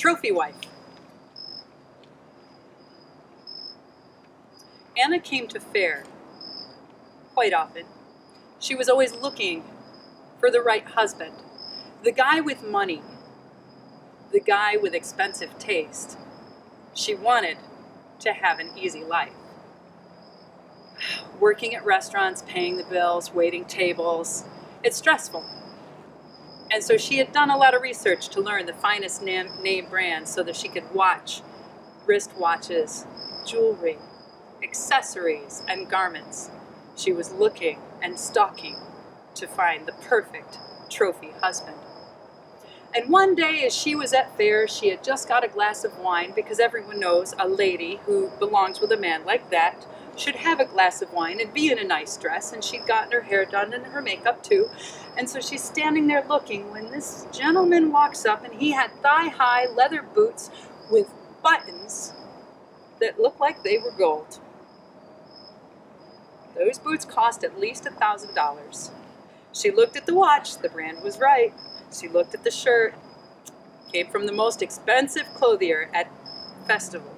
trophy wife. Anna came to Faerie quite often. She was always looking for the right husband, the guy with money, the guy with expensive taste. She wanted to have an easy life. Working at restaurants, paying the bills, waiting tables, it's stressful. And so she had done a lot of research to learn the finest name brands so that she could watch wristwatches, jewelry, accessories, and garments. She was looking and stalking to find the perfect trophy husband. And one day as she was at Faerie, she had just got a glass of wine, because everyone knows a lady who belongs with a man like that should have a glass of wine and be in a nice dress, and she'd gotten her hair done and her makeup too. And so she's standing there looking when this gentleman walks up, and he had thigh-high leather boots with buttons that looked like they were gold. Those boots cost at least $1,000. She looked at the watch, the brand was right. She looked at the shirt, came from the most expensive clothier at festival.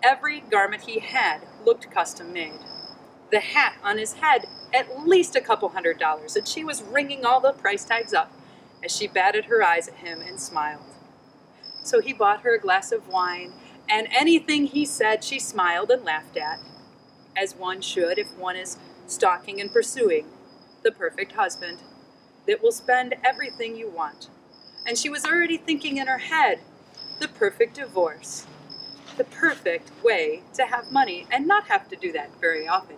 Every garment he had looked custom made. The hat on his head, at least a couple $100, and she was ringing all the price tags up as she batted her eyes at him and smiled. So he bought her a glass of wine, and anything he said she smiled and laughed at, as one should if one is stalking and pursuing the perfect husband that will spend everything you want. And she was already thinking in her head, the perfect divorce, the perfect way to have money and not have to do that very often.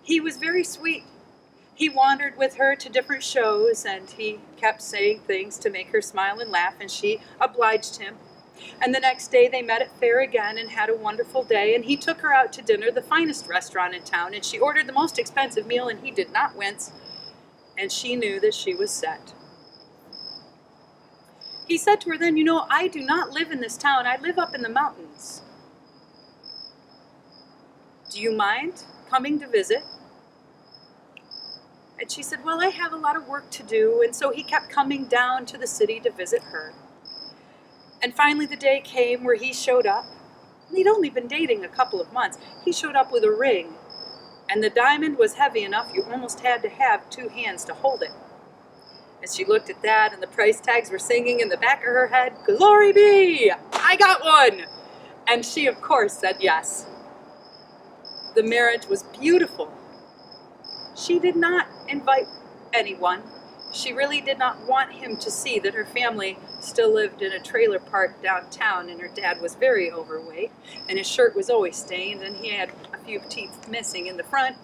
He was very sweet. He wandered with her to different shows, and he kept saying things to make her smile and laugh, and she obliged him. And the next day they met at Faerie again and had a wonderful day, and he took her out to dinner, the finest restaurant in town, and she ordered the most expensive meal, and he did not wince, and she knew that she was set. He said to her then, I do not live in this town. I live up in the mountains. Do you mind coming to visit? And she said, well, I have a lot of work to do. And so he kept coming down to the city to visit her. And finally the day came where he showed up. They'd only been dating a couple of months. He showed up with a ring, and the diamond was heavy enough you almost had to have two hands to hold it. And she looked at that, and the price tags were singing in the back of her head, "Glory be! I got one!" And she, of course, said yes. The marriage was beautiful. She did not invite anyone. She really did not want him to see that her family still lived in a trailer park downtown, and her dad was very overweight, and his shirt was always stained, and he had a few teeth missing in the front.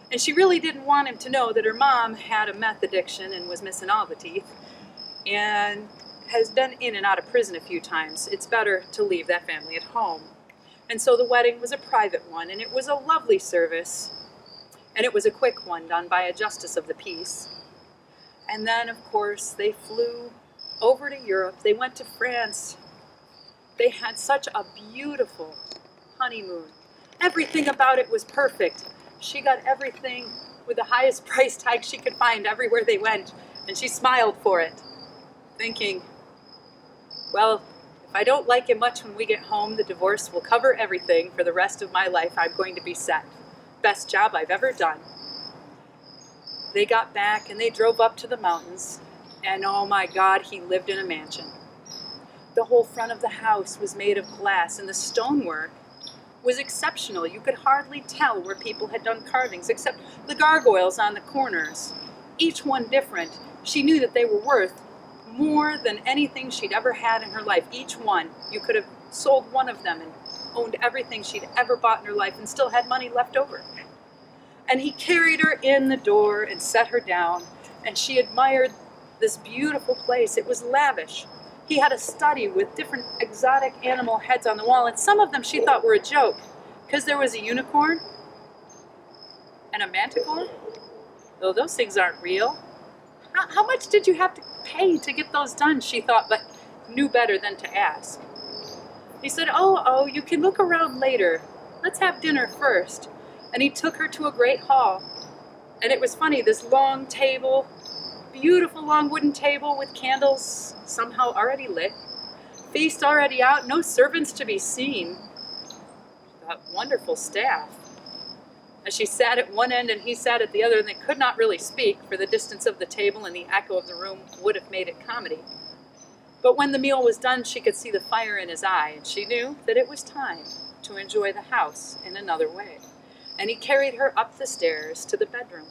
And she really didn't want him to know that her mom had a meth addiction and was missing all the teeth, and has been in and out of prison a few times. It's better to leave that family at home. And so the wedding was a private one, and it was a lovely service, and it was a quick one done by a justice of the peace. And then, of course, they flew over to Europe. They went to France. They had such a beautiful honeymoon. Everything about it was perfect. She got everything with the highest price tag she could find everywhere they went, and she smiled for it, thinking, well, if I don't like him much when we get home, the divorce will cover everything for the rest of my life. I'm going to be set. Best job I've ever done. They got back and they drove up to the mountains, and oh my God, he lived in a mansion. The whole front of the house was made of glass, and the stonework was exceptional. You could hardly tell where people had done carvings, except the gargoyles on the corners, each one different. She knew that they were worth more than anything she'd ever had in her life. Each one, you could have sold one of them and owned everything she'd ever bought in her life and still had money left over. And he carried her in the door and set her down, and she admired this beautiful place. It was lavish. He had a study with different exotic animal heads on the wall, and some of them she thought were a joke, because there was a unicorn and a manticore. Though those things aren't real. How much did you have to pay to get those done, she thought, but knew better than to ask. He said, oh, you can look around later. Let's have dinner first. And he took her to a great hall. And it was funny, this long table, beautiful long wooden table with candles somehow already lit, feast already out, no servants to be seen. That wonderful staff. As she sat at one end and he sat at the other, and they could not really speak, for the distance of the table and the echo of the room would have made it comedy. But when the meal was done, she could see the fire in his eye, and she knew that it was time to enjoy the house in another way. And he carried her up the stairs to the bedroom.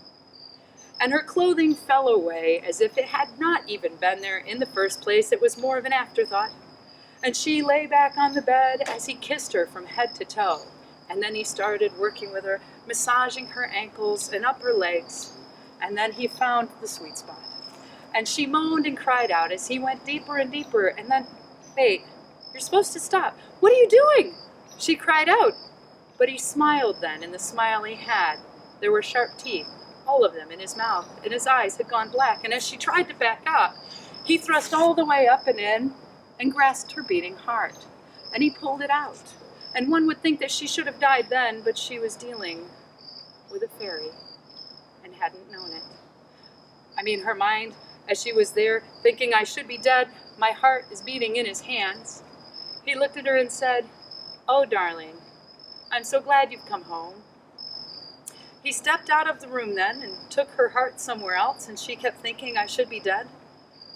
And her clothing fell away as if it had not even been there in the first place. It was more of an afterthought. And she lay back on the bed as he kissed her from head to toe. And then he started working with her, massaging her ankles and up her legs. And then he found the sweet spot. And she moaned and cried out as he went deeper and deeper. And then, wait, you're supposed to stop. What are you doing? She cried out. But he smiled then, and the smile he had, there were sharp teeth, all of them in his mouth, and his eyes had gone black. And as she tried to back up, he thrust all the way up and in and grasped her beating heart. And he pulled it out. And one would think that she should have died then, but she was dealing with a fairy and hadn't known it. I mean, her mind, as she was there, thinking I should be dead, my heart is beating in his hands. He looked at her and said, "Oh, darling, I'm so glad you've come home." He stepped out of the room then and took her heart somewhere else, and she kept thinking I should be dead.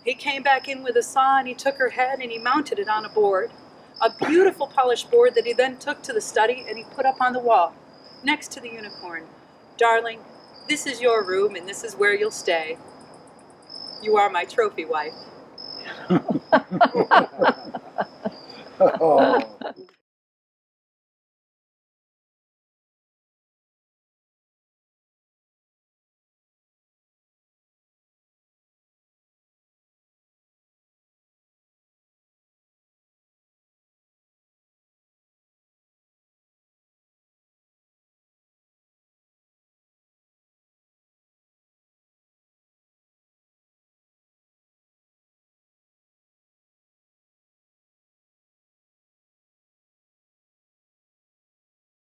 He came back in with a saw, and he took her head and he mounted it on a board, a beautiful polished board that he then took to the study and he put up on the wall next to the unicorn. "Darling, this is your room and this is where you'll stay. You are my trophy wife." Oh.